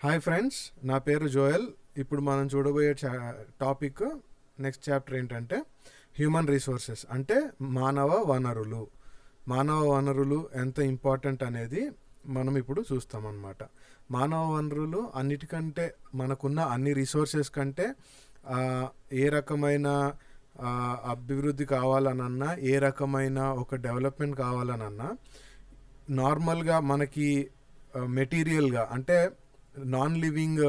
Hi friends, నా పేరు జోయల్. ఇప్పుడు మనం చూడబోయే టాపిక్ నెక్స్ట్ చాప్టర్ ఏంటంటే హ్యూమన్ రిసోర్సెస్, అంటే మానవ వనరులు. మానవ వనరులు ఎంత ఇంపార్టెంట్ అనేది మనం ఇప్పుడు చూస్తామన్నమాట. మానవ వనరులు అన్నిటికంటే మనకున్న అన్ని రిసోర్సెస్ కంటే ఏ రకమైన అభివృద్ధి కావాలనన్నా, ఏ రకమైన ఒక డెవలప్మెంట్ కావాలనన్నా, నార్మల్గా మనకి మెటీరియల్గా అంటే నాన్ లివింగ్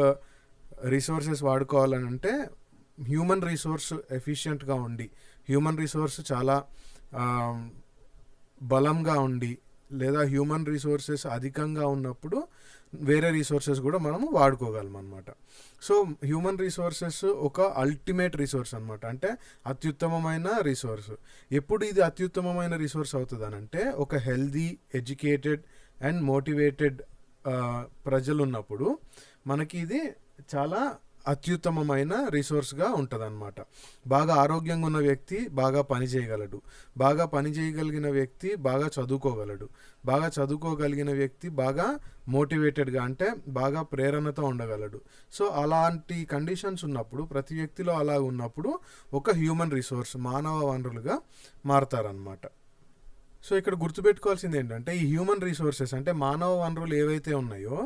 రిసోర్సెస్ వాడుకోవాలని అంటే హ్యూమన్ రిసోర్స్ ఎఫిషియెంట్గా ఉండి, హ్యూమన్ రిసోర్స్ చాలా బలంగా ఉండి, లేదా హ్యూమన్ రిసోర్సెస్ అధికంగా ఉన్నప్పుడు వేరే రిసోర్సెస్ కూడా మనము వాడుకోగలం అనమాట. సో హ్యూమన్ రిసోర్సెస్ ఒక అల్టిమేట్ రిసోర్స్ అనమాట, అంటే అత్యుత్తమమైన రిసోర్స్. ఎప్పుడు ఇది అత్యుత్తమమైన రిసోర్స్ అవుతుంది అని అంటే, ఒక హెల్దీ, ఎడ్యుకేటెడ్ అండ్ మోటివేటెడ్ ప్రజలు ఉన్నప్పుడు మనకి ఇది చాలా అత్యుత్తమమైన రిసోర్స్గా ఉంటుంది అనమాట. బాగా ఆరోగ్యంగా ఉన్న వ్యక్తి బాగా పని చేయగలడు, బాగా పని చేయగలిగిన వ్యక్తి బాగా చదువుకోగలడు, బాగా చదువుకోగలిగిన వ్యక్తి బాగా మోటివేటెడ్గా అంటే బాగా ప్రేరణతో ఉండగలడు. సో అలాంటి కండిషన్స్ ఉన్నప్పుడు, ప్రతి వ్యక్తిలో అలా ఉన్నప్పుడు ఒక హ్యూమన్ రిసోర్స్, మానవ వనరులుగా మారతారనమాట. సో ఇక్కడ గుర్తుపెట్టుకోవాల్సింది ఏంటంటే, ఈ హ్యూమన్ రిసోర్సెస్ అంటే మానవ వనరులు ఏవైతే ఉన్నాయో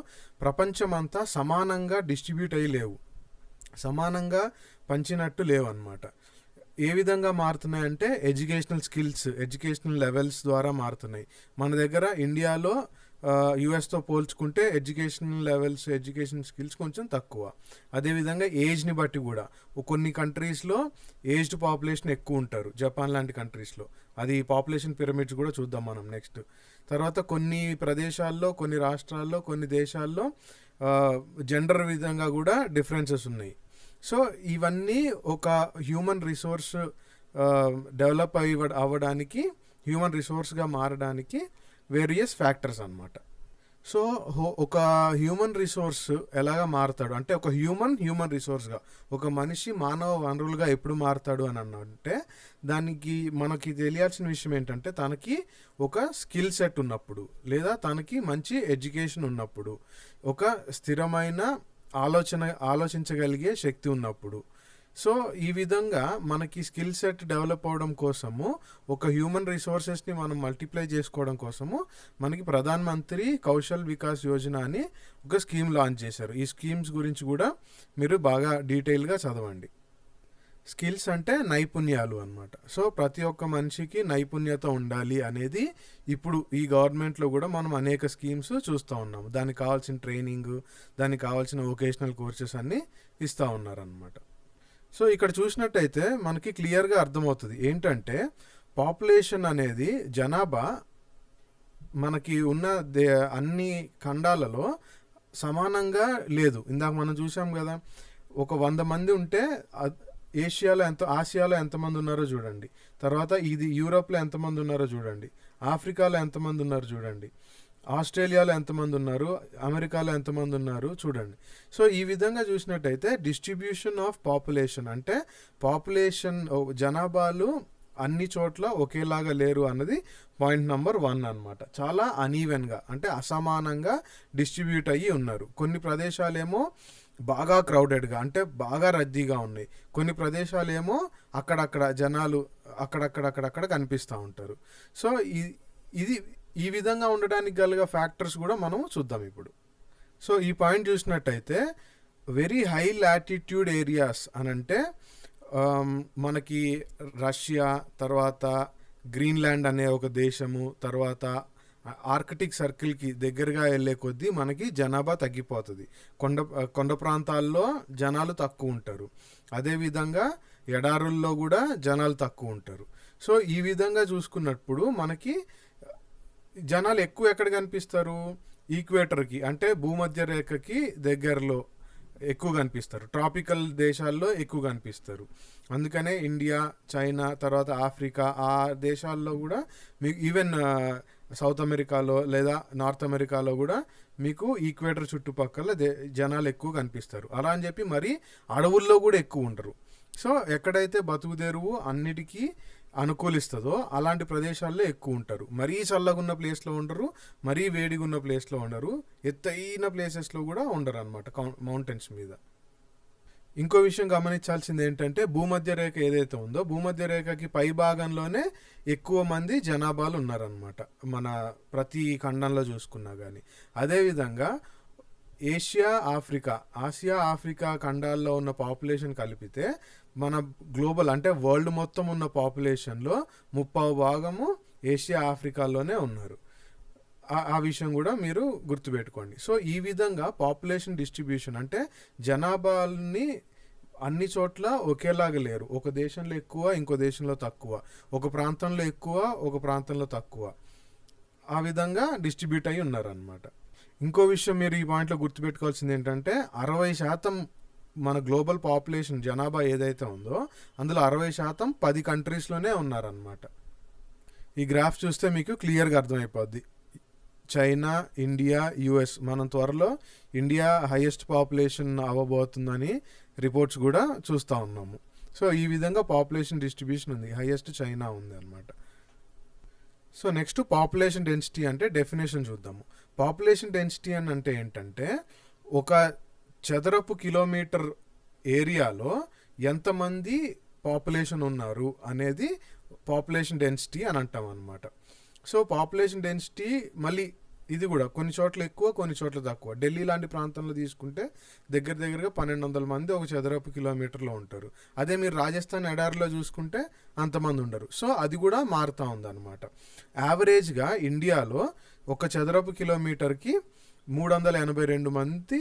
ప్రపంచమంతా సమానంగా డిస్ట్రిబ్యూట్ అయ్యి లేవు, సమానంగా పంచినట్టు లేవు అన్నమాట. ఏ విధంగా మారుతున్నాయంటే ఎడ్యుకేషనల్ స్కిల్స్, ఎడ్యుకేషనల్ లెవెల్స్ ద్వారా మారుతున్నాయి. మన దగ్గర ఇండియాలో యుఎస్తో పోల్చుకుంటే ఎడ్యుకేషన్ లెవెల్స్, ఎడ్యుకేషన్ స్కిల్స్ కొంచెం తక్కువ. అదేవిధంగా ఏజ్ని బట్టి కూడా కొన్ని కంట్రీస్లో ఏజ్డ్ పాపులేషన్ ఎక్కువ ఉంటారు, జపాన్ లాంటి కంట్రీస్లో. అది పాపులేషన్ పిరమిడ్స్ కూడా చూద్దాం మనం నెక్స్ట్. తర్వాత కొన్ని ప్రదేశాల్లో, కొన్ని రాష్ట్రాల్లో, కొన్ని దేశాల్లో జెండర్ విధంగా కూడా డిఫరెన్సెస్ ఉన్నాయి. సో ఇవన్నీ ఒక హ్యూమన్ రిసోర్స్ డెవలప్ అవ్వడానికి, హ్యూమన్ రిసోర్స్గా మారడానికి వేరియస్ ఫ్యాక్టర్స్ అన్నమాట. సో ఒక హ్యూమన్ రిసోర్స్ ఎలాగ మారుతాడు అంటే, ఒక హ్యూమన్ రిసోర్స్గా, ఒక మనిషి మానవ వనరులుగా ఎప్పుడు మారుతాడు అని అంటే, దానికి మనకి తెలియాల్సిన విషయం ఏంటంటే, తనకి ఒక స్కిల్ సెట్ ఉన్నప్పుడు, లేదా తనకి మంచి ఎడ్యుకేషన్ ఉన్నప్పుడు, ఒక స్థిరమైన ఆలోచించగలిగే శక్తి ఉన్నప్పుడు. సో ఈ విధంగా మనకి స్కిల్ సెట్ డెవలప్ అవడం కోసము, ఒక హ్యూమన్ రిసోర్సెస్ని మనం మల్టిప్లై చేసుకోవడం కోసము మనకి ప్రధాన్ మంత్రి కౌశల్ వికాస్ యోజన అని ఒక స్కీమ్ లాంచ్ చేశారు. ఈ స్కీమ్స్ గురించి కూడా మీరు బాగా డీటెయిల్గా చదవండి. స్కిల్స్ అంటే నైపుణ్యాలు అన్నమాట. సో ప్రతి ఒక్క మనిషికి నైపుణ్యత ఉండాలి అనేది ఇప్పుడు ఈ గవర్నమెంట్లో కూడా మనం అనేక స్కీమ్స్ చూస్తూ ఉన్నాము. దానికి కావాల్సిన ట్రైనింగ్, దానికి కావాల్సిన వొకేషనల్ కోర్సెస్ అన్నీ ఇస్తూ ఉన్నారనమాట. సో ఇక్కడ చూసినట్టయితే మనకి క్లియర్గా అర్థమవుతుంది ఏంటంటే, పాపులేషన్ అనేది, జనాభా మనకి ఉన్న అన్ని ఖండాలలో సమానంగా లేదు. ఇందాక మనం చూసాం కదా, ఒక 100 మంది ఉంటే ఆసియాలో ఎంతమంది ఉన్నారో చూడండి, తర్వాత ఇది యూరోప్లో ఎంతమంది ఉన్నారో చూడండి, ఆఫ్రికాలో ఎంతమంది ఉన్నారు చూడండి, ఆస్ట్రేలియాలో ఎంతమంది ఉన్నారు, అమెరికాలో ఎంతమంది ఉన్నారు చూడండి. సో ఈ విధంగా చూసినట్టయితే డిస్ట్రిబ్యూషన్ ఆఫ్ పాపులేషన్ అంటే, పాపులేషన్ జనాభాలు అన్ని చోట్ల ఒకేలాగా లేరు అన్నది పాయింట్ నెంబర్ 1 అనమాట. చాలా అనీవెన్గా అంటే అసమానంగా డిస్ట్రిబ్యూట్ అయ్యి ఉన్నారు. కొన్ని ప్రదేశాలేమో బాగా క్రౌడెడ్గా అంటే బాగా రద్దీగా ఉన్నాయి, కొన్ని ప్రదేశాలేమో అక్కడక్కడ జనాలు అక్కడక్కడ కనిపిస్తూ ఉంటారు. సో ఇది ఈ విధంగా ఉండడానికి గల ఫ్యాక్టర్స్ కూడా మనం చూద్దాం ఇప్పుడు. సో ఈ పాయింట్ చూసినట్టయితే, వెరీ హై లాటిట్యూడ్ ఏరియాస్ అనంటే మనకి రష్యా, తర్వాత గ్రీన్లాండ్ అనే ఒక దేశము, తర్వాత ఆర్కిటిక్ సర్కిల్కి దగ్గరగా వెళ్ళే కొద్దీ మనకి జనాభా తగ్గిపోతుంది. కొండ ప్రాంతాల్లో జనాలు తక్కువ ఉంటారు, అదేవిధంగా ఎడారుల్లో కూడా జనాలు తక్కువ ఉంటారు. సో ఈ విధంగా చూసుకున్నప్పుడు మనకి జనాలు ఎక్కువ ఎక్కడ కనిపిస్తారు, ఈక్వేటర్కి అంటే భూమధ్య రేఖకి దగ్గరలో ఎక్కువ కనిపిస్తారు, ట్రాపికల్ దేశాల్లో ఎక్కువ కనిపిస్తారు. అందుకనే ఇండియా, చైనా, తర్వాత ఆఫ్రికా, ఆ దేశాల్లో కూడా మీకు ఈవెన్ సౌత్ అమెరికాలో లేదా నార్త్ అమెరికాలో కూడా మీకు ఈక్వేటర్ చుట్టుపక్కల జనాలు ఎక్కువ కనిపిస్తారు. అలా అని చెప్పి మరి అడవుల్లో కూడా ఎక్కువ ఉండరు. సో ఎక్కడైతే బతుకుదెరువు అన్నిటికీ అనుకూలిస్తుందో అలాంటి ప్రదేశాల్లో ఎక్కువ ఉంటారు. మరీ చల్లగా ఉన్న ప్లేస్లో ఉండరు, మరీ వేడిగా ఉన్న ప్లేస్లో ఉండరు, ఎత్తైన ప్లేసెస్లో కూడా ఉండరు అనమాట మౌంటైన్స్ మీద. ఇంకో విషయం గమనించాల్సింది ఏంటంటే భూమధ్య రేఖ ఏదైతే ఉందో భూమధ్య రేఖకి పై భాగంలోనే ఎక్కువ మంది జనాభాలు ఉన్నారనమాట మన ప్రతి ఖండంలో చూసుకున్నా కానీ. అదేవిధంగా ఆసియా ఆఫ్రికా ఖండాల్లో ఉన్న పాపులేషన్ కలిపితే మన గ్లోబల్ అంటే వరల్డ్ మొత్తం ఉన్న పాపులేషన్లో 30% ఏషియా ఆఫ్రికాలోనే ఉన్నారు. ఆ విషయం కూడా మీరు గుర్తుపెట్టుకోండి. సో ఈ విధంగా పాపులేషన్ డిస్ట్రిబ్యూషన్ అంటే జనాభాని అన్ని చోట్ల ఒకేలాగా లేరు. ఒక దేశంలో ఎక్కువ, ఇంకో దేశంలో తక్కువ, ఒక ప్రాంతంలో ఎక్కువ, ఒక ప్రాంతంలో తక్కువ, ఆ విధంగా డిస్ట్రిబ్యూట్ అయి ఉన్నారనమాట. ఇంకో విషయం మీరు ఈ పాయింట్లో గుర్తుపెట్టుకోవాల్సింది ఏంటంటే 60% మన గ్లోబల్ పాపులేషన్ జనాభా ఏదైతే ఉందో అందులో 60% 10 కంట్రీస్లోనే ఉన్నారనమాట. ఈ గ్రాఫ్ చూస్తే మీకు క్లియర్గా అర్థమైపోద్ది. China, India, US. మనం త్వరలో ఇండియా హైయెస్ట్ పాపులేషన్ అవ్వబోతుందని రిపోర్ట్స్ కూడా చూస్తూ ఉన్నాము. సో ఈ విధంగా పాపులేషన్ డిస్ట్రిబ్యూషన్ ఉంది. హైయెస్ట్ చైనా ఉంది అనమాట. సో నెక్స్ట్ పాపులేషన్ డెన్సిటీ అంటే డెఫినేషన్ చూద్దాము. పాపులేషన్ డెన్సిటీ అని అంటే ఏంటంటే ఒక చదరపు కిలోమీటర్ ఏరియాలో ఎంతమంది పాపులేషన్ ఉన్నారు అనేది పాపులేషన్ డెన్సిటీ అని అంటాం అనమాట. సో పాపులేషన్ డెన్సిటీ మళ్ళీ ఇది కూడా కొన్ని చోట్ల ఎక్కువ, కొన్ని చోట్ల తక్కువ. ఢిల్లీ లాంటి ప్రాంతంలో తీసుకుంటే దగ్గరగా 1200 మంది ఒక చదరపు కిలోమీటర్లో ఉంటారు. అదే మీరు రాజస్థాన్ ఎడారిలో చూసుకుంటే అంతమంది ఉండరు. సో అది కూడా మారుతూ ఉందన్నమాట. యావరేజ్గా ఇండియాలో ఒక చదరపు కిలోమీటర్కి 382 మంది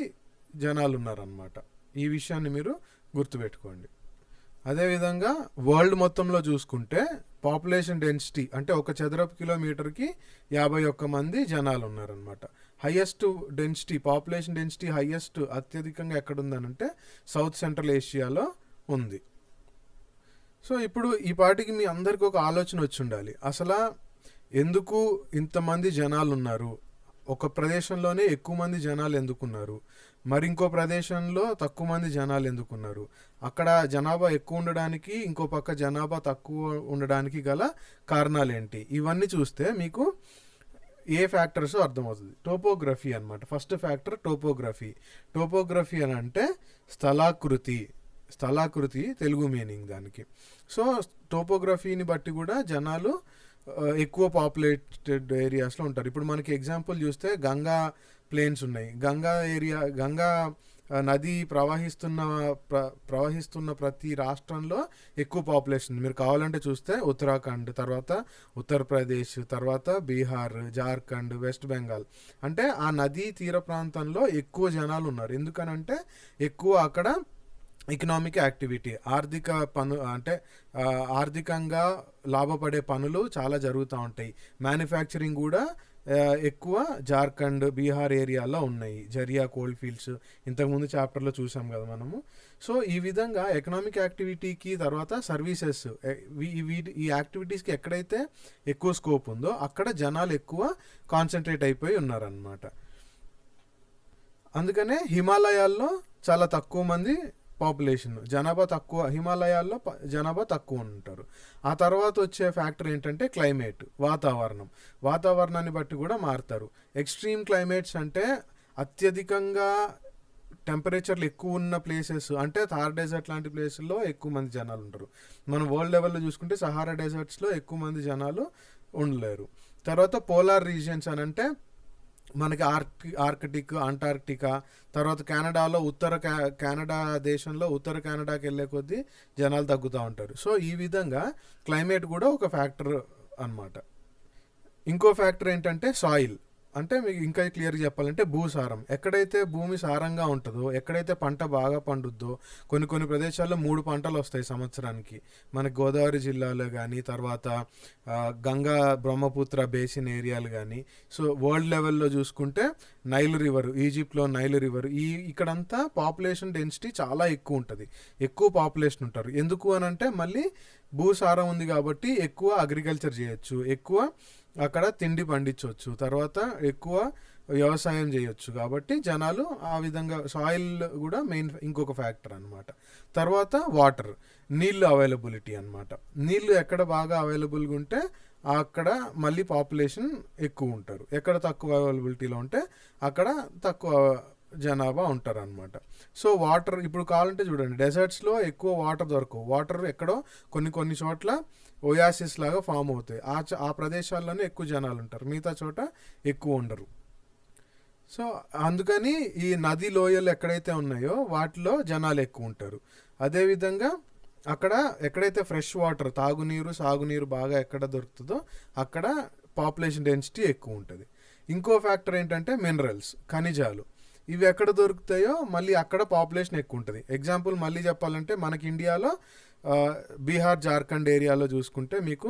జనాలు ఉన్నారనమాట. ఈ విషయాన్ని మీరు గుర్తుపెట్టుకోండి. అదేవిధంగా వరల్డ్ మొత్తంలో చూసుకుంటే పాపులేషన్ డెన్సిటీ అంటే ఒక చదరపు కిలోమీటర్కి 51 మంది జనాలు ఉన్నారనమాట. Highest density, population density highest అత్యధికంగా ఎక్కడుందనంటే సౌత్ సెంట్రల్ ఏషియాలో ఉంది. సో ఇప్పుడు ఈ పాటికి మీ అందరికీ ఒక ఆలోచన వచ్చి ఉండాలి, అసలు ఎందుకు ఇంతమంది జనాలు ఉన్నారు, ఒక ప్రదేశంలోనే ఎక్కువ మంది జనాలు ఎందుకున్నారు, మరి ఇంకో ప్రదేశంలో తక్కువ మంది జనాలు ఎందుకున్నారు, అక్కడ జనాభా ఎక్కువ ఉండడానికి ఇంకో పక్క జనాభా తక్కువ ఉండడానికి గల కారణాలు ఏంటి, ఇవన్నీ చూస్తే మీకు ఏ ఫ్యాక్టర్స్ అర్థమవుతుంది. టోపోగ్రఫీ అనమాట. ఫస్ట్ ఫ్యాక్టర్ టోపోగ్రఫీ అని అంటే స్థలాకృతి తెలుగు మీనింగ్ దానికి. సో టోపోగ్రఫీని బట్టి కూడా జనాలు ఎక్కువ పాపులేటెడ్ ఏరియాస్లో ఉంటారు. ఇప్పుడు మనకి ఎగ్జాంపుల్ చూస్తే గంగా ప్లేన్స్ ఉన్నాయి. గంగా నది ప్రవహిస్తున్న ప్రతి రాష్ట్రంలో ఎక్కువ పాపులేషన్. మీరు కావాలంటే చూస్తే ఉత్తరాఖండ్, తర్వాత ఉత్తరప్రదేశ్, తర్వాత బీహార్, జార్ఖండ్, వెస్ట్ బెంగాల్. అంటే ఆ నదీ తీర ప్రాంతంలో ఎక్కువ జనాలు ఉన్నారు. ఎందుకనంటే ఎక్కువ అక్కడ ఎకనామిక్ యాక్టివిటీ, ఆర్థికంగా లాభపడే పనులు చాలా జరుగుతూ ఉంటాయి. మ్యానుఫ్యాక్చరింగ్ కూడా ఎక్కువ జార్ఖండ్, బీహార్ ఏరియాలో ఉన్నాయి. జరియా కోల్డ్ ఫీల్డ్స్ ఇంతకుముందు చాప్టర్లో చూసాం కదా మనము. సో ఈ విధంగా ఎకనామిక్ యాక్టివిటీకి తర్వాత సర్వీసెస్, ఈ యాక్టివిటీస్కి ఎక్కడైతే ఎక్కువ స్కోప్ ఉందో అక్కడ జనాలు ఎక్కువ కాన్సన్ట్రేట్ అయిపోయి ఉన్నారనమాట. అందుకనే హిమాలయాల్లో చాలా తక్కువ మంది పాపులేషన్, జనాభా తక్కువ, హిమాలయాల్లో జనాభా తక్కువ ఉంటారు. ఆ తర్వాత వచ్చే ఫ్యాక్టర్ ఏంటంటే క్లైమేట్, వాతావరణాన్ని బట్టి కూడా మారుతారు. ఎక్స్ట్రీమ్ క్లైమేట్స్ అంటే అత్యధికంగా టెంపరేచర్లు ఎక్కువ ఉన్న ప్లేసెస్, అంటే థార్ డెజర్ట్ లాంటి ప్లేసుల్లో ఎక్కువ మంది జనాలు ఉంటారు. మనం వరల్డ్ లెవెల్లో చూసుకుంటే సహారా డెజర్ట్స్లో ఎక్కువ మంది జనాలు ఉండలేరు. తర్వాత పోలార్ రీజియన్స్ అని అంటే మనకి ఆర్కిటిక్, అంటార్క్టికా, తర్వాత కెనడాలో కెనడా దేశంలో ఉత్తర కెనడాకి వెళ్ళే కొద్దీ జనాలు తగ్గుతూ ఉంటారు. సో ఈ విధంగా క్లైమేట్ కూడా ఒక ఫ్యాక్టర్ అన్నమాట. ఇంకో ఫ్యాక్టర్ ఏంటంటే సాయిల్, అంటే మీకు ఇంకా క్లియర్గా చెప్పాలంటే భూసారం. ఎక్కడైతే భూమి సారంగా ఉంటుందో, ఎక్కడైతే పంట బాగా పండుద్దో, కొన్ని ప్రదేశాల్లో 3 పంటలు వస్తాయి సంవత్సరానికి. మనకి గోదావరి జిల్లాలో కానీ, తర్వాత గంగా బ్రహ్మపుత్ర బేసిన్ ఏరియాలు కానీ. సో వరల్డ్ లెవెల్లో చూసుకుంటే నైల్ రివర్, ఈజిప్ట్లో నైల్ రివర్, ఇక్కడంతా పాపులేషన్ డెన్సిటీ చాలా ఎక్కువ ఉంటుంది, ఎక్కువ పాపులేషన్ ఉంటారు. ఎందుకు అని అంటే మళ్ళీ భూసారం ఉంది కాబట్టి ఎక్కువ అగ్రికల్చర్ చేయొచ్చు, ఎక్కువ అక్కడ తిండి పండించవచ్చు, తర్వాత ఎక్కువ వ్యవసాయం చేయొచ్చు. కాబట్టి జనాలు ఆ విధంగా సాయిల్ కూడా మెయిన్ ఇంకొక ఫ్యాక్టర్ అనమాట. తర్వాత వాటర్, నీళ్ళు అవైలబిలిటీ అనమాట. నీళ్ళు ఎక్కడ బాగా అవైలబుల్గా ఉంటే అక్కడ మళ్ళీ పాపులేషన్ ఎక్కువ ఉంటారు. ఎక్కడ తక్కువ అవైలబిలిటీలో ఉంటే అక్కడ తక్కువ జనాభా ఉంటారు అనమాట. సో వాటర్ ఇప్పుడు కావాలంటే చూడండి, డెజర్ట్స్లో ఎక్కువ వాటర్ దొరకవు. వాటర్ ఎక్కడో కొన్ని చోట్ల ఒయాసిస్ లాగా ఫామ్ అవుతాయి. ఆ ప్రదేశాల్లోనే ఎక్కువ జనాలు ఉంటారు, మిగతా చోట ఎక్కువ ఉండరు. సో అందుకని ఈ నది లోయలు ఎక్కడైతే ఉన్నాయో వాటిలో జనాలు ఎక్కువ ఉంటారు. అదేవిధంగా అక్కడ ఎక్కడైతే ఫ్రెష్ వాటర్, తాగునీరు సాగునీరు బాగా ఎక్కడ దొరుకుతుందో అక్కడ పాపులేషన్ డెన్సిటీ ఎక్కువ ఉంటుంది. ఇంకో ఫ్యాక్టర్ ఏంటంటే మినరల్స్, ఖనిజాలు. ఇవి ఎక్కడ దొరుకుతాయో మళ్ళీ అక్కడ పాపులేషన్ ఎక్కువ ఉంటుంది. ఎగ్జాంపుల్ మళ్ళీ చెప్పాలంటే మనకి ఇండియాలో బీహార్ జార్ఖండ్ ఏరియాలో చూసుకుంటే మీకు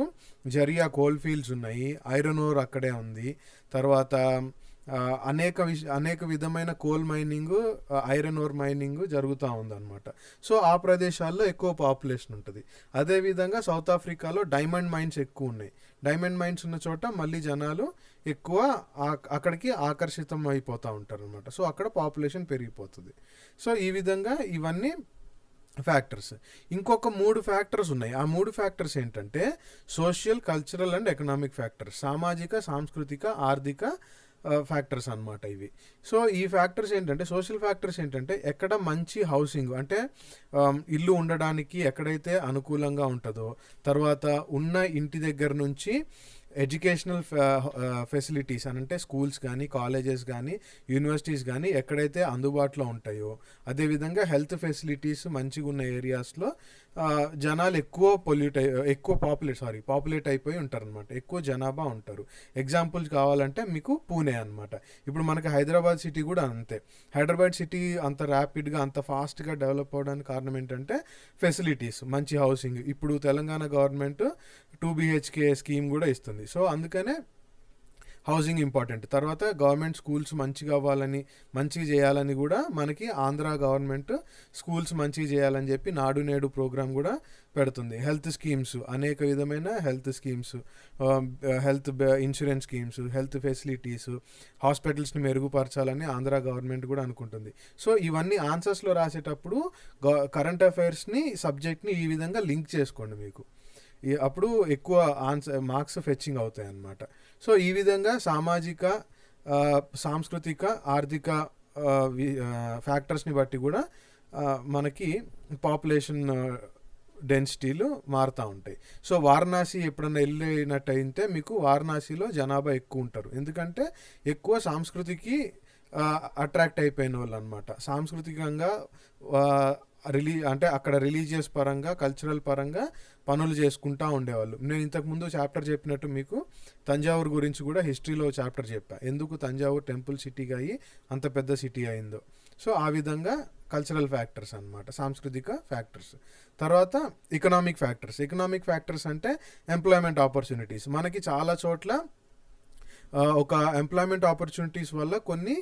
జరియా కోల్ ఫీల్డ్స్ ఉన్నాయి, ఐరన్ ఓర్ అక్కడే ఉంది. తర్వాత అనేక విధమైన coal mining, iron ore mining జరుగుతూ ఉందన్నమాట. సో ఆ ప్రదేశాల్లో ఎక్కువ పాపులేషన్ ఉంటుంది. అదేవిధంగా సౌత్ ఆఫ్రికాలో డైమండ్ మైన్స్ ఎక్కువ ఉన్నాయి. డైమండ్ మైన్స్ ఉన్న చోట మళ్ళీ జనాలు ఎక్కువ అక్కడికి ఆకర్షితం అయిపోతూ ఉంటారు అనమాట. సో అక్కడ పాపులేషన్ పెరిగిపోతుంది. సో ఈ విధంగా ఇవన్నీ ఫ్యాక్టర్స్. ఇంకొక 3 ఫ్యాక్టర్స్ ఉన్నాయి. ఆ 3 ఫ్యాక్టర్స్ ఏంటంటే social, cultural and economic factors. సామాజిక, సాంస్కృతిక, ఆర్థిక ఫ్యాక్టర్స్ అనమాట ఇవి. సో ఈ ఫ్యాక్టర్స్ ఏంటంటే, సోషల్ ఫ్యాక్టర్స్ ఏంటంటే ఎక్కడ మంచి హౌసింగ్ అంటే ఇల్లు ఉండడానికి ఎక్కడైతే అనుకూలంగా ఉంటుందో, తర్వాత ఉన్న ఇంటి దగ్గర నుంచి ఎడ్యుకేషనల్ ఫెసిలిటీస్ అని అంటే స్కూల్స్ కానీ, కాలేజెస్ కానీ, యూనివర్సిటీస్ కానీ ఎక్కడైతే అందుబాటులో ఉంటాయో, అదేవిధంగా హెల్త్ ఫెసిలిటీస్ మంచిగా ఉన్న ఏరియాస్లో జనాలు ఎక్కువ పాపులేట్ అయిపోయి ఉంటారు అనమాట. ఎక్కువ జనాభా ఉంటారు. ఎగ్జాంపుల్స్ కావాలంటే మీకు పూణే అనమాట. ఇప్పుడు మనకి హైదరాబాద్ సిటీ కూడా అంతే. హైదరాబాద్ సిటీ అంత ర్యాపిడ్గా అంత ఫాస్ట్గా డెవలప్ అవడానికి కారణం ఏంటంటే ఫెసిలిటీస్, మంచి హౌసింగ్. ఇప్పుడు తెలంగాణ గవర్నమెంట్ 2 BHK స్కీమ్ కూడా ఇస్తుంది. సో అందుకనే హౌసింగ్ ఇంపార్టెంట్. తర్వాత గవర్నమెంట్ స్కూల్స్ మంచిగా చేయాలని కూడా మనకి ఆంధ్ర గవర్నమెంట్ స్కూల్స్ మంచిగా చేయాలని చెప్పి నాడు నేడు ప్రోగ్రామ్ కూడా పెడుతుంది. హెల్త్ స్కీమ్స్, అనేక విధమైన health schemes, health insurance schemes, health facilities, హాస్పిటల్స్ని మెరుగుపరచాలని ఆంధ్ర గవర్నమెంట్ కూడా అనుకుంటుంది. సో ఇవన్నీ ఆన్సర్స్లో రాసేటప్పుడు కరెంట్ అఫైర్స్ని సబ్జెక్ట్ని ఈ విధంగా లింక్ చేసుకోండి. మీకు అప్పుడు ఎక్కువ మార్క్స్ ఫెచ్చింగ్ అవుతాయి అన్నమాట. సో ఈ విధంగా సామాజిక, సాంస్కృతిక, ఆర్థిక ఫ్యాక్టర్స్ని బట్టి కూడా మనకి పాపులేషన్ డెన్సిటీలు మారుతూ ఉంటాయి. సో వారణాసి ఎప్పుడన్నా వెళ్ళినట్టయితే మీకు వారణాసిలో జనాభా ఎక్కువ ఉంటారు. ఎందుకంటే ఎక్కువ సంస్కృతికి అట్రాక్ట్ అయిపోయిన వాళ్ళు అనమాట. సాంస్కృతికంగా అంటే అక్కడ రిలీజియస్ పరంగా, కల్చరల్ పరంగా పనులు చేసుకుంటూ ఉండేవాళ్ళు. నేను ఇంతకుముందు చాప్టర్ చెప్పినట్టు మీకు తంజావూరు గురించి కూడా హిస్టరీలో చాప్టర్ చెప్పా, ఎందుకు తంజావూరు టెంపుల్ సిటీగా అయ్యి అంత పెద్ద సిటీ అయిందో. సో ఆ విధంగా కల్చరల్ ఫ్యాక్టర్స్ అనమాట, సాంస్కృతిక ఫ్యాక్టర్స్. తర్వాత ఎకనామిక్ ఫ్యాక్టర్స్ అంటే ఎంప్లాయ్మెంట్ ఆపర్చునిటీస్. మనకి చాలా చోట్ల ఒక ఎంప్లాయ్మెంట్ ఆపర్చునిటీస్ వల్ల కొన్ని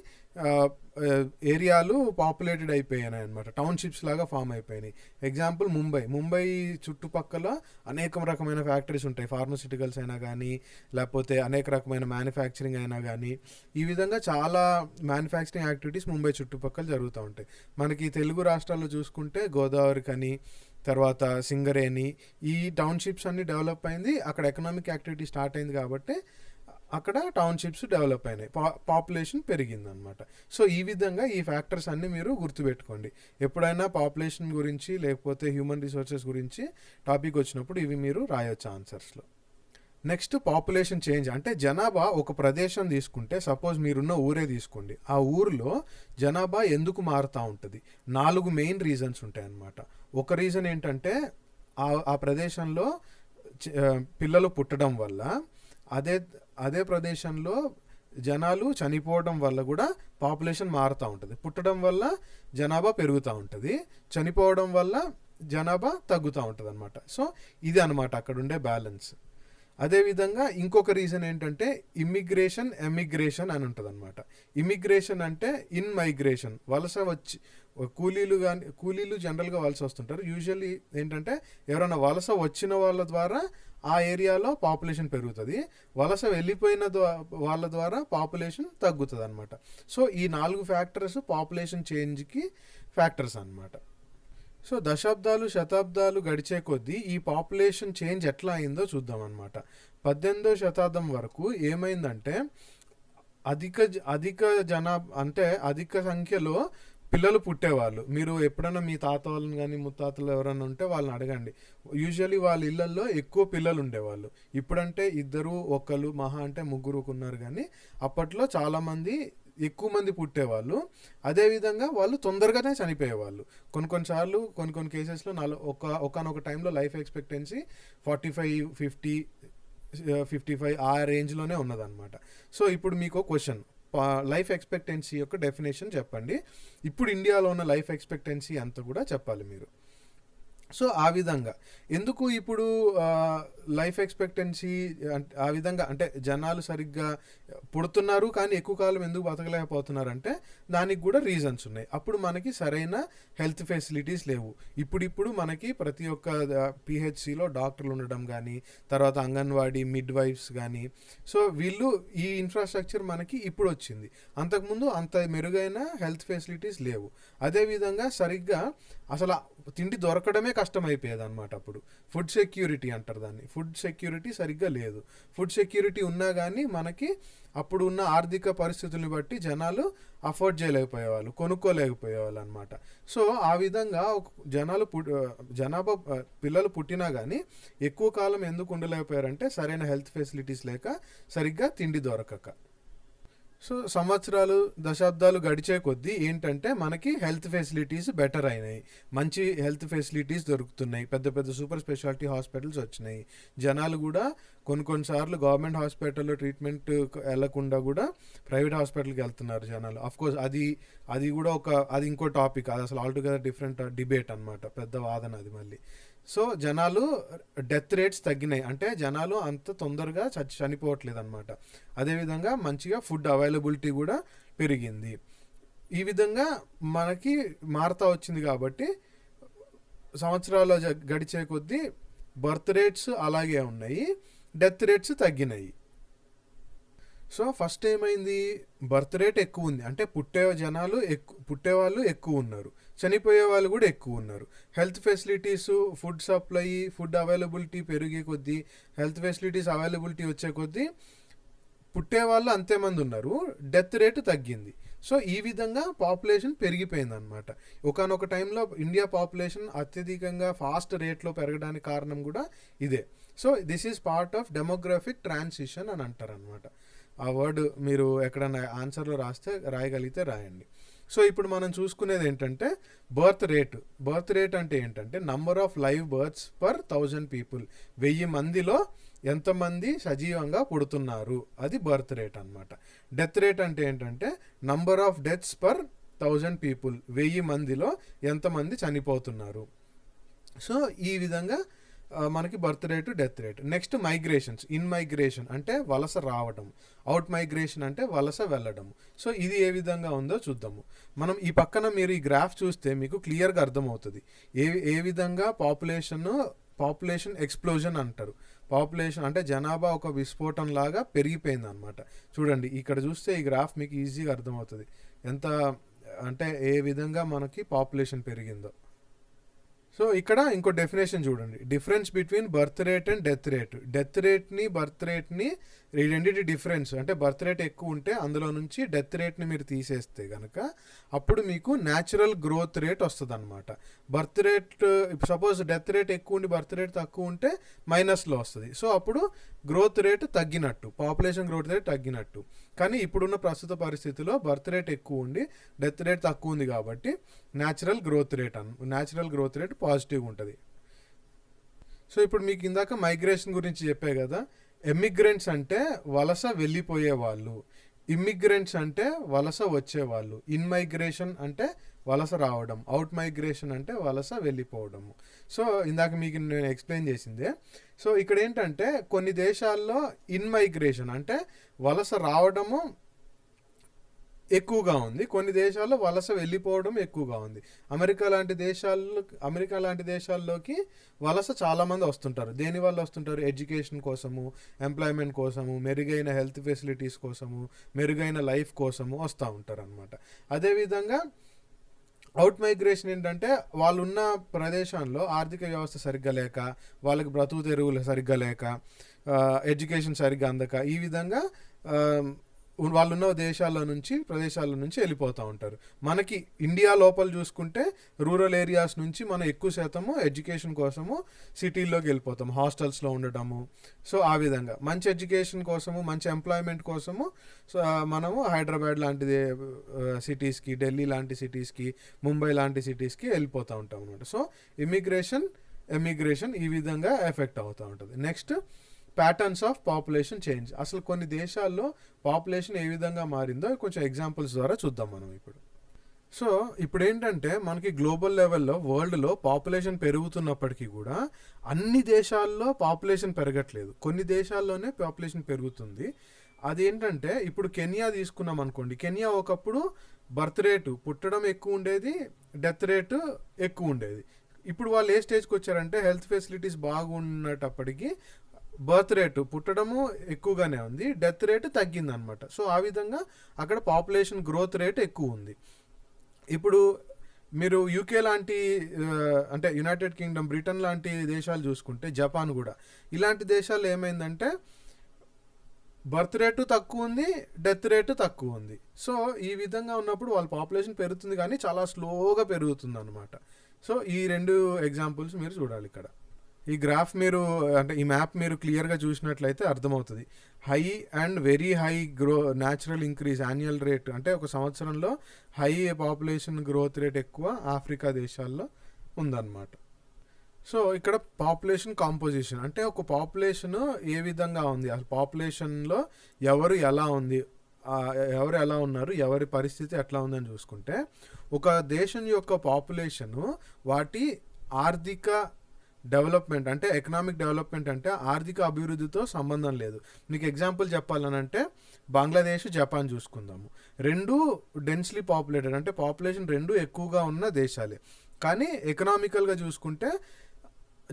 ఏరియాలు పాపులేటెడ్ అయిపోయాయి అనమాట, టౌన్షిప్స్ లాగా ఫామ్ అయిపోయినాయి. ఎగ్జాంపుల్ ముంబై చుట్టుపక్కల అనేక రకమైన ఫ్యాక్టరీస్ ఉంటాయి. ఫార్మస్యూటికల్స్ అయినా కానీ, లేకపోతే అనేక రకమైన మ్యానుఫ్యాక్చరింగ్ అయినా కానీ, ఈ విధంగా చాలా మ్యానుఫ్యాక్చరింగ్ యాక్టివిటీస్ ముంబై చుట్టుపక్కల జరుగుతూ ఉంటాయి. మనకి తెలుగు రాష్ట్రాల్లో చూసుకుంటే గోదావరి కని, తర్వాత సింగరేణి, ఈ టౌన్షిప్స్ అన్ని డెవలప్ అయింది. అక్కడ ఎకనామిక్ యాక్టివిటీ స్టార్ట్ అయింది కాబట్టి అక్కడ టౌన్షిప్స్ డెవలప్ అయినాయి, పాపులేషన్ పెరిగిందనమాట. సో ఈ విధంగా ఈ ఫ్యాక్టర్స్ అన్నీ మీరు గుర్తుపెట్టుకోండి. ఎప్పుడైనా పాపులేషన్ గురించి లేకపోతే హ్యూమన్ రిసోర్సెస్ గురించి టాపిక్ వచ్చినప్పుడు ఇవి మీరు రాయొచ్చు ఆన్సర్స్లో. నెక్స్ట్ పాపులేషన్ చేంజ్ అంటే జనాభా ఒక ప్రదేశం తీసుకుంటే, సపోజ్ మీరున్న ఊరే తీసుకోండి, ఆ ఊరిలో జనాభా ఎందుకు మారుతూ ఉంటుంది? 4 మెయిన్ రీజన్స్ ఉంటాయి అన్నమాట. ఒక రీజన్ ఏంటంటే ఆ ప్రదేశంలో పిల్లలు పుట్టడం వల్ల, అదే ప్రదేశంలో జనాలు చనిపోవడం వల్ల కూడా పాపులేషన్ మారుతూ ఉంటుంది. పుట్టడం వల్ల జనాభా పెరుగుతూ ఉంటుంది, చనిపోవడం వల్ల జనాభా తగ్గుతూ ఉంటుంది అనమాట. సో ఇది అనమాట అక్కడ ఉండే బ్యాలెన్స్. అదేవిధంగా ఇంకొక రీజన్ ఏంటంటే ఎమిగ్రేషన్ అని ఉంటుంది అనమాట. ఇమిగ్రేషన్ అంటే ఇన్ మైగ్రేషన్, వలస వచ్చి కూలీలు జనరల్గా వలస వస్తుంటారు. యూజువల్లీ ఏంటంటే ఎవరైనా వలస వచ్చిన వాళ్ళ ద్వారా ఆ ఏరియాలో పాపులేషన్ పెరుగుతుంది, వలస వెళ్ళిపోయిన వాళ్ళ ద్వారా పాపులేషన్ తగ్గుతుంది అనమాట. సో ఈ 4 ఫ్యాక్టర్స్ పాపులేషన్ చేంజ్కి ఫ్యాక్టర్స్ అనమాట. సో దశాబ్దాలు శతాబ్దాలు గడిచే కొద్దీ ఈ పాపులేషన్ చేంజ్ ఎట్లా అయిందో చూద్దాం అనమాట. 18వ శతాబ్దం వరకు ఏమైందంటే అధిక సంఖ్యలో పిల్లలు పుట్టేవాళ్ళు. మీరు ఎప్పుడైనా మీ తాత వాళ్ళని కానీ ముత్తాతలు ఎవరైనా ఉంటే వాళ్ళని అడగండి, యూజువల్లీ వాళ్ళ ఇళ్లల్లో ఎక్కువ పిల్లలు ఉండేవాళ్ళు. ఇప్పుడంటే 2 1 మహా అంటే 3 ఉన్నారు, కానీ అప్పట్లో చాలామంది ఎక్కువ మంది పుట్టేవాళ్ళు. అదేవిధంగా వాళ్ళు తొందరగానే చనిపోయేవాళ్ళు. కొన్నిసార్లు కొన్ని కేసెస్లో ఒకనొక టైంలో లైఫ్ ఎక్స్పెక్టెన్సీ 45 50 55 ఆ రేంజ్లోనే ఉన్నదన్నమాట. సో ఇప్పుడు మీకు క్వశ్చన్, లైఫ్ ఎక్స్పెక్టెన్సీ యొక్క డెఫినేషన్ చెప్పండి. ఇప్పుడు ఇండియాలో ఉన్న లైఫ్ ఎక్స్పెక్టెన్సీ అంతా కూడా చెప్పాలి మీరు. సో ఆ విధంగా ఎందుకు ఇప్పుడు లైఫ్ ఎక్స్పెక్టెన్సీ ఆ విధంగా అంటే జనాలు సరిగ్గా పుడుతున్నారు కానీ ఎక్కువ కాలం ఎందుకు బతకలేకపోతున్నారంటే దానికి కూడా రీజన్స్ ఉన్నాయి. అప్పుడు మనకి సరైన హెల్త్ ఫెసిలిటీస్ లేవు. ఇప్పుడు మనకి ప్రతి ఒక్క పిహెచ్సిలో డాక్టర్లు ఉండడం కానీ, తర్వాత అంగన్వాడీ మిడ్ వైఫ్స్ కానీ, సో వీళ్ళు ఈ ఇన్ఫ్రాస్ట్రక్చర్ మనకి ఇప్పుడు వచ్చింది. అంతకుముందు అంత మెరుగైన హెల్త్ ఫెసిలిటీస్ లేవు. అదేవిధంగా సరిగ్గా అసలు తిండి దొరకడమే కష్టమైపోయేది అనమాట. అప్పుడు ఫుడ్ సెక్యూరిటీ అంటారు దాన్ని. ఫుడ్ సెక్యూరిటీ సరిగ్గా లేదు. ఫుడ్ సెక్యూరిటీ ఉన్నా కానీ మనకి అప్పుడు ఉన్న ఆర్థిక పరిస్థితుల్ని బట్టి జనాలు అఫోర్డ్ చేయలేకపోయేవాళ్ళు, కొనుక్కోలేకపోయేవాళ్ళు అనమాట. సో ఆ విధంగా జనాభా పిల్లలు పుట్టినా కానీ ఎక్కువ కాలం ఎందుకు ఉండలేకపోయారంటే సరైన హెల్త్ ఫెసిలిటీస్ లేక, సరిగ్గా తిండి దొరకక. సో సంవత్సరాలు దశాబ్దాలు గడిచే కొద్దీ ఏంటంటే మనకి హెల్త్ ఫెసిలిటీస్ బెటర్ అయినాయి, మంచి హెల్త్ ఫెసిలిటీస్ దొరుకుతున్నాయి, పెద్ద పెద్ద సూపర్ స్పెషాలిటీ హాస్పిటల్స్ వచ్చినాయి. జనాలు కూడా కొన్నిసార్లు గవర్నమెంట్ హాస్పిటల్లో ట్రీట్మెంట్ వెళ్లకుండా కూడా ప్రైవేట్ హాస్పిటల్కి వెళ్తున్నారు జనాలు. అఫ్కోర్స్ అది కూడా అది ఇంకో టాపిక్, అది అసలు ఆల్టుగెదర్ డిఫరెంట్ డిబేట్ అనమాట, పెద్ద వాదన అది మళ్ళీ. సో జనాలు డెత్ రేట్స్ తగ్గినాయి, అంటే జనాలు అంత తొందరగా చనిపోవట్లేదు అనమాట. అదేవిధంగా మంచిగా ఫుడ్ అవైలబిలిటీ కూడా పెరిగింది. ఈ విధంగా మనకి మారుతా వచ్చింది. కాబట్టి సంవత్సరాలు గడిచే కొద్దీ బర్త్ రేట్స్ అలాగే ఉన్నాయి, డెత్ రేట్స్ తగ్గినాయి. సో ఫస్ట్ ఏమైంది, బర్త్ రేట్ ఎక్కువ ఉంది, అంటే పుట్టేవాళ్ళు ఎక్కువ ఉన్నారు, చనిపోయే వాళ్ళు కూడా ఎక్కువ ఉన్నారు. Health facilities, food supply, food availability పెరిగే కొద్దీ, హెల్త్ ఫెసిలిటీస్ అవైలబిలిటీ వచ్చే కొద్దీ పుట్టేవాళ్ళు అంతేమంది ఉన్నారు, డెత్ రేటు తగ్గింది. సో ఈ విధంగా పాపులేషన్ పెరిగిపోయింది అనమాట. ఒకనొక టైంలో ఇండియా పాపులేషన్ అత్యధికంగా ఫాస్ట్ రేట్లో పెరగడానికి కారణం కూడా ఇదే. So this is part of demographic transition అని అంటారు అనమాట. ఆ వర్డ్ మీరు ఎక్కడన్నా ఆన్సర్లో రాయగలిగితే రాయండి. సో ఇప్పుడు మనం చూసుకునేది ఏంటంటే బర్త్ రేట్ అంటే ఏంటంటే number of live births per 1000 people. 1000 మందిలో ఎంతమంది సజీవంగా పుడుతున్నారు, అది బర్త్ రేట్ అనమాట. డెత్ రేట్ అంటే ఏంటంటే number of deaths per 1000 people. 1000 మందిలో ఎంతమంది చనిపోతున్నారు. సో ఈ విధంగా మనకి birth rate, death rate. Next migrations. In migration అంటే వలస రావడం, అవుట్ మైగ్రేషన్ అంటే వలస వెళ్ళడం. సో ఇది ఏ విధంగా ఉందో చూద్దాము. మనం ఈ పక్కన మీరు ఈ గ్రాఫ్ చూస్తే మీకు క్లియర్గా అర్థమవుతుంది ఏ విధంగా పాపులేషన్ ఎక్స్ప్లోజన్ అంటారు. పాపులేషన్ అంటే జనాభా ఒక విస్ఫోటం లాగా పెరిగిపోయింది అనమాట. చూడండి ఇక్కడ చూస్తే ఈ గ్రాఫ్ మీకు ఈజీగా అర్థమవుతుంది ఎంత అంటే ఏ విధంగా మనకి పాపులేషన్ పెరిగిందో. సో ఇక్కడ ఇంకో డెఫినేషన్ చూడండి, difference between birth rate and death rate. Death రేట్ని బర్త్ రేట్ని రెండింటి డిఫరెన్స్, అంటే బర్త్ రేట్ ఎక్కువ ఉంటే అందులో నుంచి డెత్ రేట్ని మీరు తీసేస్తే కనుక అప్పుడు మీకు న్యాచురల్ గ్రోత్ రేట్ వస్తుంది అనమాట. Birth rate suppose death rate ఎక్కువ ఉండి బర్త్ రేట్ తక్కువ ఉంటే మైనస్లో వస్తుంది. సో అప్పుడు గ్రోత్ రేట్ తగ్గినట్టు, పాపులేషన్ గ్రోత్ రేట్ తగ్గినట్టు. కానీ ఇప్పుడున్న ప్రస్తుత పరిస్థితిలో బర్త్ రేట్ ఎక్కువ ఉండి డెత్ రేట్ తక్కువ ఉంది కాబట్టి న్యాచురల్ గ్రోత్ రేట్ పాజిటివ్ ఉంటుంది. సో ఇప్పుడు మీకు ఇందాక మైగ్రేషన్ గురించి చెప్పే కదా, ఎమిగ్రెంట్స్ అంటే వలస వెళ్ళిపోయే వాళ్ళు, ఇమ్మిగ్రెంట్స్ అంటే వలస వచ్చేవాళ్ళు, ఇన్ మైగ్రేషన్ అంటే వలస రావడం, అవుట్ మైగ్రేషన్ అంటే వలస వెళ్ళిపోవడము. సో ఇందాక మీకు నేను ఎక్స్ప్లెయిన్ చేసిందే. సో ఇక్కడ ఏంటంటే కొన్ని దేశాల్లో ఇన్ మైగ్రేషన్ అంటే వలస రావడము ఎక్కువగా ఉంది. కొన్ని దేశాల్లో వలస వెళ్ళిపోవడం ఎక్కువగా ఉంది. అమెరికా లాంటి దేశాల్లోకి వలస చాలామంది వస్తుంటారు. దేనివల్ల వస్తుంటారు? ఎడ్యుకేషన్ కోసము, ఎంప్లాయ్మెంట్ కోసము, మెరుగైన హెల్త్ ఫెసిలిటీస్ కోసము, మెరుగైన లైఫ్ కోసము వస్తూ ఉంటారు అనమాట. అదేవిధంగా అవుట్ మైగ్రేషన్ ఏంటంటే వాళ్ళున్న ప్రదేశంలో ఆర్థిక వ్యవస్థ సరిగ్గా లేక, వాళ్ళకి బ్రతుకు తెరువులు సరిగ్గా లేక, ఎడ్యుకేషన్ సరిగ్గా అందక, ఈ విధంగా వాళ్ళున్న ప్రదేశాల నుంచి వెళ్ళిపోతూ ఉంటారు. మనకి ఇండియా లోపల చూసుకుంటే రూరల్ ఏరియాస్ నుంచి మనం ఎక్కువ శాతము ఎడ్యుకేషన్ కోసము సిటీల్లోకి వెళ్ళిపోతాం, హాస్టల్స్లో ఉండటము. సో ఆ విధంగా మంచి ఎడ్యుకేషన్ కోసము, మంచి ఎంప్లాయ్మెంట్ కోసము మనము హైదరాబాద్ లాంటి సిటీస్కి, ఢిల్లీ లాంటి సిటీస్కి, ముంబై లాంటి సిటీస్కి వెళ్ళిపోతూ ఉంటాం అనమాట. సో ఎమిగ్రేషన్ ఈ విధంగా ఎఫెక్ట్ అవుతూ ఉంటుంది. Next, patterns of population change. అసలు కొన్ని దేశాల్లో పాపులేషన్ ఏ విధంగా మారిందో కొంచెం ఎగ్జాంపుల్స్ ద్వారా చూద్దాం మనం ఇప్పుడు. సో ఇప్పుడు ఏంటంటే మనకి గ్లోబల్ లెవెల్లో, వరల్డ్లో పాపులేషన్ పెరుగుతున్నప్పటికీ కూడా అన్ని దేశాల్లో పాపులేషన్ పెరగట్లేదు. కొన్ని దేశాల్లోనే పాపులేషన్ పెరుగుతుంది. అదేంటంటే ఇప్పుడు కెన్యా తీసుకున్నాం అనుకోండి. కెన్యా ఒకప్పుడు బర్త్ రేటు, పుట్టడం ఎక్కువ ఉండేది, డెత్ రేటు ఎక్కువ ఉండేది. ఇప్పుడు వాళ్ళు ఏ స్టేజ్కి వచ్చారంటే హెల్త్ ఫెసిలిటీస్ బాగున్నప్పటికీ బర్త్ రేటు, పుట్టడము ఎక్కువగానే ఉంది, డెత్ రేటు తగ్గింది అనమాట. సో ఆ విధంగా అక్కడ పాపులేషన్ గ్రోత్ రేట్ ఎక్కువ ఉంది. ఇప్పుడు మీరు యూకే లాంటి, అంటే యునైటెడ్ కింగ్డమ్, బ్రిటన్ లాంటి దేశాలు చూసుకుంటే, జపాన్ కూడా, ఇలాంటి దేశాల్లో ఏమైందంటే బర్త్ రేటు తక్కువ ఉంది, డెత్ రేటు తక్కువ ఉంది. సో ఈ విధంగా ఉన్నప్పుడు వాళ్ళ పాపులేషన్ పెరుగుతుంది కానీ చాలా స్లోగా పెరుగుతుంది అనమాట. సో ఈ రెండు ఎగ్జాంపుల్స్ మీరు చూడాలి ఇక్కడ. ఈ గ్రాఫ్ ఈ మ్యాప్ మీరు క్లియర్గా చూసినట్లయితే అర్థమవుతుంది. High and very high natural increase annual rate, అంటే ఒక సంవత్సరంలో హై పాపులేషన్ గ్రోత్ రేట్ ఎక్కువ ఆఫ్రికా దేశాల్లో ఉందన్నమాట. సో ఇక్కడ పాపులేషన్ కాంపోజిషన్, అంటే ఒక పాపులేషన్ ఏ విధంగా ఉంది, అసలు పాపులేషన్లో ఎవరు ఎలా ఉన్నారు, ఎవరి పరిస్థితి ఎట్లా ఉందని చూసుకుంటే, ఒక దేశం యొక్క పాపులేషను వాటి ఆర్థిక డెవలప్మెంట్, అంటే ఎకనామిక్ డెవలప్మెంట్, అంటే ఆర్థిక అభివృద్ధితో సంబంధం లేదు. మీకు ఎగ్జాంపుల్ చెప్పాలనంటే బంగ్లాదేశ్, జపాన్ చూసుకుందాము. రెండు డెన్స్లీ పాపులేటెడ్, అంటే పాపులేషన్ రెండు ఎక్కువగా ఉన్న దేశాలే. కానీ ఎకనామికల్గా చూసుకుంటే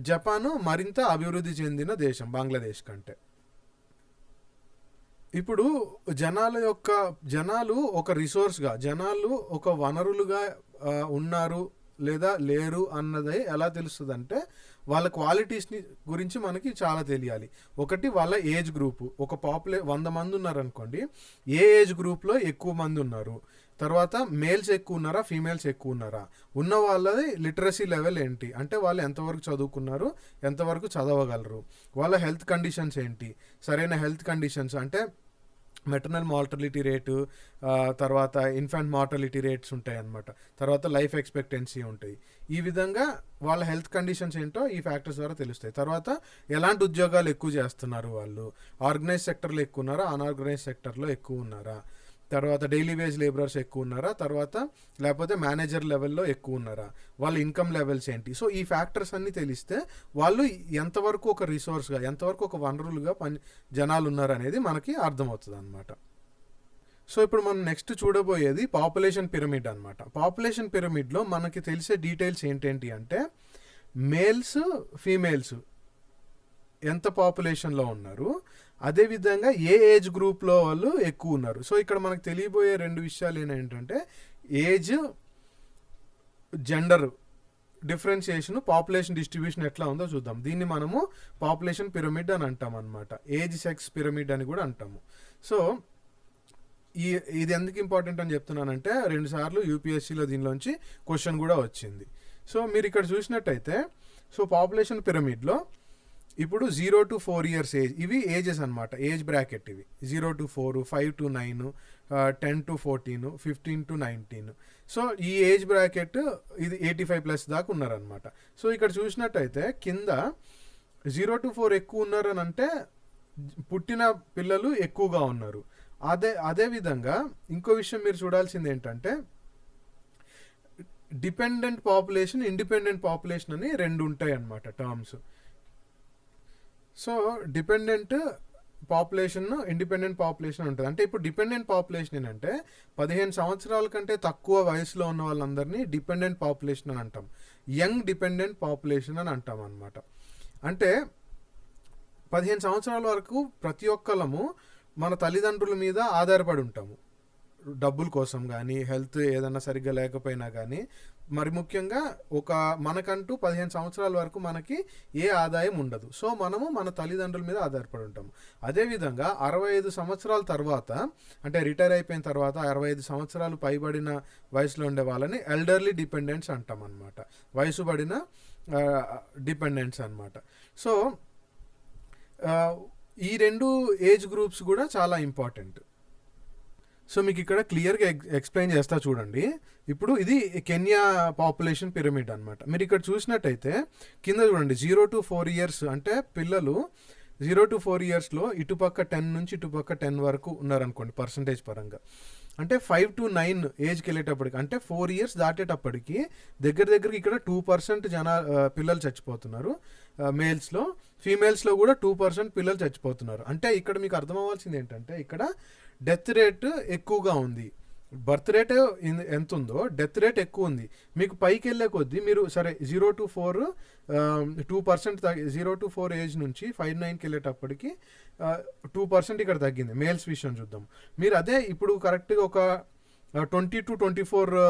జపాను మరింత అభివృద్ధి చెందిన దేశం బంగ్లాదేశ్ కంటే. ఇప్పుడు జనాలు ఒక రిసోర్స్గా, జనాలు ఒక వనరులుగా ఉన్నారు లేదా లేరు అన్నది ఎలా తెలుస్తుంది అంటే వాళ్ళ క్వాలిటీస్ని గురించి మనకి చాలా తెలియాలి. ఒకటి, వాళ్ళ ఏజ్ గ్రూపు. ఒక 100 మంది ఉన్నారనుకోండి, ఏ ఏజ్ గ్రూప్లో ఎక్కువ మంది ఉన్నారు, తర్వాత మేల్స్ ఎక్కువ ఉన్నారా, ఫీమేల్స్ ఎక్కువ ఉన్నారా, ఉన్న వాళ్ళది లిటరసీ లెవెల్ ఏంటి, అంటే వాళ్ళు ఎంతవరకు చదువుకున్నారు, ఎంతవరకు చదవగలరు, వాళ్ళ హెల్త్ కండిషన్స్ ఏంటి, సరైన హెల్త్ కండిషన్స్ అంటే మెటర్నల్ మార్టాలిటీ రేటు, తర్వాత ఇన్ఫాంట్ మార్టాలిటీ రేట్స్ ఉంటాయి అన్నమాట, తర్వాత లైఫ్ ఎక్స్పెక్టెన్సీ ఉంటాయి. ఈ విధంగా వాళ్ళ హెల్త్ కండిషన్స్ ఏంటో ఈ ఫ్యాక్టర్స్ ద్వారా తెలుస్తాయి. తర్వాత ఎలాంటి ఉద్యోగాలు ఎక్కువ చేస్తున్నారు, వాళ్ళు ఆర్గనైజ్ సెక్టర్లో ఎక్కువ ఉన్నారా, అన్ఆర్గనైజ్ సెక్టర్లో ఎక్కువ ఉన్నారా, తర్వాత డైలీ వేజ్ లేబరర్స్ ఎక్కువ ఉన్నారా, తర్వాత లేకపోతే మేనేజర్ లెవెల్లో ఎక్కువ ఉన్నారా, వాళ్ళ ఇన్కమ్ లెవెల్స్ ఏంటి. సో ఈ ఫ్యాక్టర్స్ అన్నీ తెలిస్తే వాళ్ళు ఎంతవరకు ఒక రిసోర్స్గా, ఎంతవరకు ఒక వనరులుగా జనాలు ఉన్నారు అనేది మనకి అర్థమవుతుంది అనమాట. సో ఇప్పుడు మనం నెక్స్ట్ చూడబోయేది పాపులేషన్ పిరమిడ్ అనమాట. పాపులేషన్ పిరమిడ్లో మనకి తెలిసే డీటెయిల్స్ ఏంటేంటి అంటే మేల్స్, ఫీమేల్స్ ఎంత పాపులేషన్లో ఉన్నారు, అదేవిధంగా ఏ ఏజ్ గ్రూప్లో వాళ్ళు ఎక్కువ ఉన్నారు. సో ఇక్కడ మనకు తెలియబోయే రెండు విషయాలు ఏంటంటే age, gender differentiation, population distribution ఎట్లా ఉందో చూద్దాం. దీన్ని మనము పాపులేషన్ పిరమిడ్ అని అంటాం అనమాట. ఏజ్ సెక్స్ పిరమిడ్ అని కూడా అంటాము. సో ఇది ఎందుకు ఇంపార్టెంట్ అని చెప్తున్నానంటే 2 సార్లు యూపీఎస్సీలో దీనిలోంచి క్వశ్చన్ కూడా వచ్చింది. సో మీరు ఇక్కడ చూసినట్టయితే, సో పాపులేషన్ పిరమిడ్లో ఇప్పుడు 0 to 4 years ఏజ్, ఇవి ఏజెస్ అనమాట, ఏజ్ బ్రాకెట్ ఇవి. 0 to 4, 5 to 9, 10 to 14, 15 to 19. So ఈ ఏజ్ బ్రాకెట్ ఇది 85+ దాకా ఉన్నారనమాట. సో ఇక్కడ చూసినట్టయితే కింద 0 to 4 ఎక్కువ ఉన్నారని అంటే పుట్టిన పిల్లలు ఎక్కువగా ఉన్నారు. అదేవిధంగా ఇంకో విషయం మీరు చూడాల్సింది ఏంటంటే డిపెండెంట్ పాపులేషన్, ఇండిపెండెంట్ పాపులేషన్ అని రెండు ఉంటాయి అన్నమాట terms. So dependent population independent population ఉంటుంది. అంటే ఇప్పుడు డిపెండెంట్ పాపులేషన్ ఏంటంటే 15 సంవత్సరాల కంటే తక్కువ వయసులో ఉన్న వాళ్ళందరినీ డిపెండెంట్ పాపులేషన్ అని అంటాం. యంగ్ డిపెండెంట్ పాపులేషన్ అని అంటాం అనమాట. అంటే 15 సంవత్సరాల వరకు ప్రతి ఒక్కళ్ళము మన తల్లిదండ్రుల మీద ఆధారపడి ఉంటాము, డబ్బుల కోసం కానీ, హెల్త్ ఏదన్నా సరిగ్గా లేకపోయినా కానీ. మరి ముఖ్యంగా మనకంటూ 15 సంవత్సరాల వరకు మనకి ఏ ఆదాయం ఉండదు. సో మనము మన తల్లిదండ్రుల మీద ఆధారపడి ఉంటాము. అదేవిధంగా 65 సంవత్సరాల తర్వాత, అంటే రిటైర్ అయిపోయిన తర్వాత 65 సంవత్సరాలు పైబడిన వయసులో ఉండే వాళ్ళని ఎల్డర్లీ డిపెండెంట్స్ అంటాం అనమాట. వయసు పడిన డిపెండెంట్స్ అనమాట. సో ఈ 2 ఏజ్ గ్రూప్స్ కూడా చాలా ఇంపార్టెంట్. సో మీకు ఇక్కడ క్లియర్గా ఎక్స్ప్లెయిన్ చేస్తా చూడండి. ఇప్పుడు ఇది కెన్యా పాపులేషన్ పిరమిడ్ అనమాట. మీరు ఇక్కడ చూసినట్టయితే కింద చూడండి, 0 to 4 years అంటే పిల్లలు 0 to 4 yearsలో ఇటుపక్క 10 నుంచి ఇటుపక్క 10 వరకు ఉన్నారనుకోండి పర్సంటేజ్ పరంగా. అంటే 5 to 9 ఏజ్కి వెళ్ళేటప్పటికి, అంటే 4 years దాటేటప్పటికి దగ్గరికి ఇక్కడ 2% పిల్లలు చచ్చిపోతున్నారు మేల్స్లో. ఫీమేల్స్లో కూడా 2% పిల్లలు చచ్చిపోతున్నారు. అంటే ఇక్కడ మీకు అర్థం అవ్వాల్సింది ఏంటంటే, ఇక్కడ డెత్ రేట్ ఎక్కువగా ఉంది. బర్త్ రేట్ ఎంత ఉందో డెత్ రేట్ ఎక్కువ ఉంది. మీకు పైకి వెళ్ళే కొద్దీ మీరు సరే 0 to 4 2% 0 to 4 ఏజ్ నుంచి 5-9కి వెళ్ళేటప్పటికి 2% ఇక్కడ తగ్గింది. మేల్స్ విషయం చూద్దాం. మీరు అదే ఇప్పుడు కరెక్ట్గా ఒక 20 to 24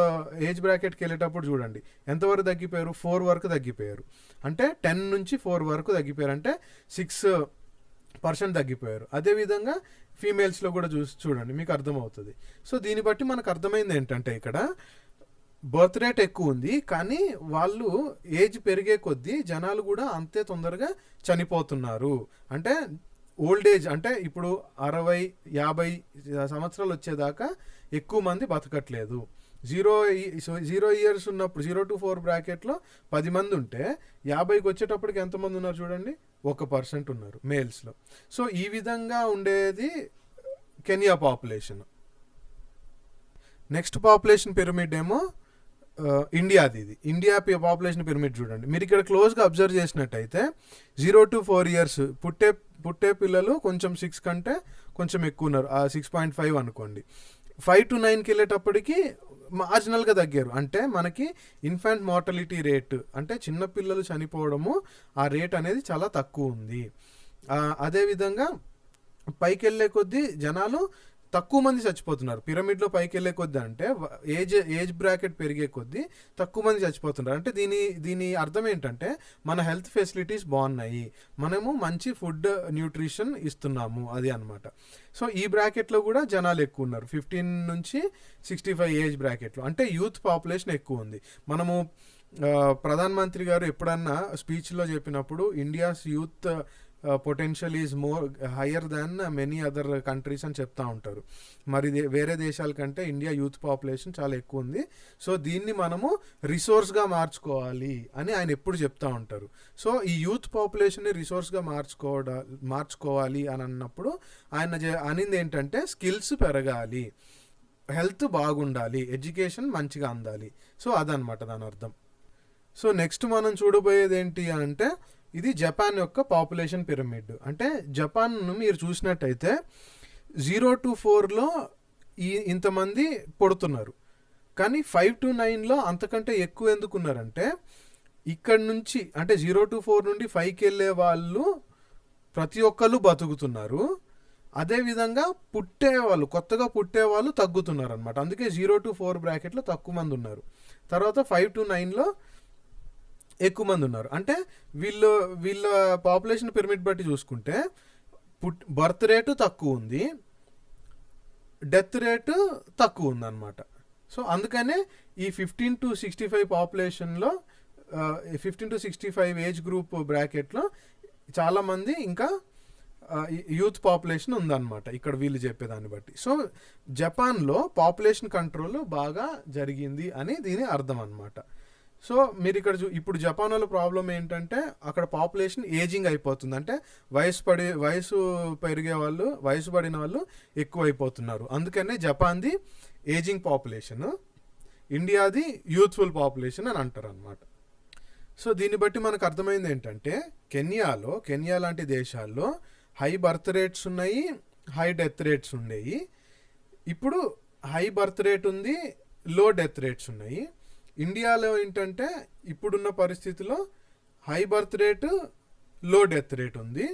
ఏజ్ బ్రాకెట్కి వెళ్ళేటప్పుడు చూడండి ఎంతవరకు తగ్గిపోయారు, 4 వరకు తగ్గిపోయారు. అంటే 10 నుంచి 4 వరకు తగ్గిపోయారు, అంటే 6% తగ్గిపోయారు. అదేవిధంగా ఫీమేల్స్లో కూడా చూడండి, మీకు అర్థమవుతుంది. సో దీన్ని బట్టి మనకు అర్థమైంది ఏంటంటే, ఇక్కడ బర్త్ రేట్ ఎక్కువ ఉంది, కానీ వాళ్ళు ఏజ్ పెరిగే కొద్దీ జనాలు కూడా అంతే తొందరగా చనిపోతున్నారు. అంటే ఓల్డ్ ఏజ్, అంటే ఇప్పుడు 60-50 సంవత్సరాలు వచ్చేదాకా ఎక్కువ మంది బతకట్లేదు. 0 years ఉన్నప్పుడు 0 to 4 బ్రాకెట్లో 10 మంది ఉంటే 50కి వచ్చేటప్పటికి ఎంతమంది ఉన్నారు చూడండి, 1% ఉన్నారు మేల్స్లో. సో ఈ విధంగా ఉండేది Kenya population. Next population pyramid ఏమో ఇండియాది. ఇది ఇండియా పాపులేషన్ పిరమిడ్ చూడండి. మీరు ఇక్కడ క్లోజ్గా అబ్జర్వ్ చేసినట్టయితే 0 to 4 years పుట్టే పిల్లలు కొంచెం 6 కంటే కొంచెం ఎక్కువ ఉన్నారు, 6.5 అనుకోండి. 5 to 9కి వెళ్ళేటప్పటికి మార్జినల్గా తగ్గారు. అంటే మనకి ఇన్ఫాంట్ మార్టాలిటీ రేట్, అంటే చిన్నపిల్లలు చనిపోవడము ఆ రేట్ అనేది చాలా తక్కువ ఉంది. అదేవిధంగా పైకి వెళ్ళే కొద్దీ జనాలు తక్కువ మంది చచ్చిపోతున్నారు. పిరమిడ్లో పైకి వెళ్ళే కొద్దీ అంటే ఏజ్ బ్రాకెట్ పెరిగే కొద్దీ తక్కువ మంది చచ్చిపోతున్నారు. అంటే దీని అర్థం ఏంటంటే, మన హెల్త్ ఫెసిలిటీస్ బాగున్నాయి, మనము మంచి ఫుడ్ న్యూట్రిషన్ ఇస్తున్నాము, అది అనమాట. సో ఈ బ్రాకెట్లో కూడా జనాలు ఎక్కువ ఉన్నారు, 15 నుంచి 65 ఏజ్ బ్రాకెట్లో. అంటే యూత్ పాపులేషన్ ఎక్కువ ఉంది. మనము ప్రధానమంత్రి గారు ఎప్పుడన్నా స్పీచ్లో చెప్పినప్పుడు India's youth potential is more higher than many other countries అని చెప్తా ఉంటారు. మరి వేరే దేశాల కంటే ఇండియా యూత్ పాపులేషన్ చాలా ఎక్కువ ఉంది. సో దీన్ని మనము రిసోర్స్గా మార్చుకోవాలి అని ఆయన ఎప్పుడు చెప్తా ఉంటారు. సో ఈ యూత్ పాపులేషన్ని రిసోర్స్గా మార్చుకోవాలి అని అన్నప్పుడు ఆయన అనింది ఏంటంటే, స్కిల్స్ పెరగాలి, హెల్త్ బాగుండాలి, ఎడ్యుకేషన్ మంచిగా అందాలి. సో అదనమాట దాని అర్థం. సో నెక్స్ట్ మనం చూడబోయేది ఏంటి అంటే, ఇది జపాన్ యొక్క పాపులేషన్ పిరమిడ్. అంటే జపాన్ను మీరు చూసినట్టయితే 0 to 4లో ఇంతమంది పుడుతున్నారు, కానీ 5 to 9లో అంతకంటే ఎక్కువ ఎందుకున్నారంటే, ఇక్కడ నుంచి అంటే 0 to 4 నుండి 5కి వెళ్ళే వాళ్ళు ప్రతి ఒక్కళ్ళు బతుకుతున్నారు. అదేవిధంగా కొత్తగా పుట్టేవాళ్ళు తగ్గుతున్నారు అనమాట. అందుకే 0 to 4 బ్రాకెట్లో తక్కువ మంది ఉన్నారు. తర్వాత 5 to 9లో ఎక్కువ మంది ఉన్నారు. అంటే వీళ్ళ పాపులేషన్ పిరమిడ్ బట్టి చూసుకుంటే బర్త్ రేటు తక్కువ ఉంది, డెత్ రేటు తక్కువ ఉంది అనమాట. సో అందుకనే ఈ 15 to 65 పాపులేషన్లో 15 to 65 ఏజ్ గ్రూప్ బ్రాకెట్లో చాలామంది ఇంకా యూత్ పాపులేషన్ ఉందన్నమాట ఇక్కడ వీళ్ళు చెప్పేదాన్ని బట్టి. సో జపాన్లో పాపులేషన్ కంట్రోల్ బాగా జరిగింది అని దీని అర్థం అనమాట. సో మీరు ఇక్కడ ఇప్పుడు జపాన్లో ప్రాబ్లం ఏంటంటే, అక్కడ పాపులేషన్ ఏజింగ్ అయిపోతుంది. అంటే వయసు పడిన వాళ్ళు ఎక్కువ అయిపోతున్నారు. అందుకనే జపాన్ది ఏజింగ్ పాపులేషన్, ఇండియాది యూత్ఫుల్ పాపులేషన్ అని అంటారు అనమాట. సో దీన్ని బట్టి మనకు అర్థమైంది ఏంటంటే, కెన్యా లాంటి దేశాల్లో హై బర్త్ రేట్స్ ఉన్నాయి, హై డెత్ రేట్స్ ఉన్నాయి. ఇప్పుడు హై బర్త్ రేట్ ఉంది, లో డెత్ రేట్స్ ఉన్నాయి. ఇండియాలో ఏంటంటే ఇప్పుడున్న పరిస్థితిలో హై బర్త్ రేటు, లో డెత్ రేట్ ఉంది.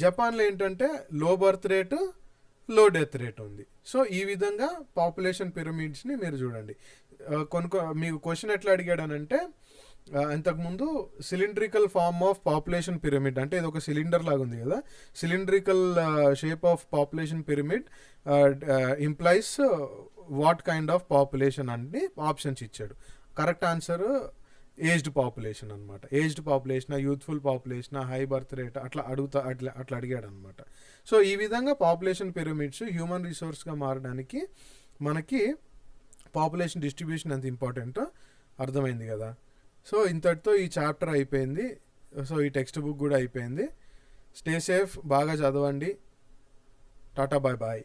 జపాన్లో ఏంటంటే లో బర్త్ రేటు, లో డెత్ రేట్ ఉంది. సో ఈ విధంగా పాపులేషన్ పిరమిడ్స్ని మీరు చూడండి. మీకు క్వశ్చన్ ఎట్లా అడిగాడనంటే, ఇంతకుముందు cylindrical form of population pyramid అంటే ఇది ఒక సిలిండర్ లాగా ఉంది కదా, cylindrical shape of population pyramid implies what kind of population అని ఆప్షన్స్ ఇచ్చాడు. కరెక్ట్ ఆన్సర్ ఏజ్డ్ పాపులేషన్ అనమాట. Aged population, youthful population, high birth rate అట్లా అట్లా అడిగాడు అనమాట. సో ఈ విధంగా పాపులేషన్ పిరమిడ్స్ హ్యూమన్ రిసోర్స్గా మారడానికి మనకి పాపులేషన్ డిస్ట్రిబ్యూషన్ ఎంత ఇంపార్టెంటో అర్థమైంది కదా. సో ఇంతటితో ఈ చాప్టర్ అయిపోయింది. సో ఈ టెక్స్ట్ బుక్ కూడా అయిపోయింది. స్టే సేఫ్, బాగా చదవండి. టాటా, బాయ్ బాయ్.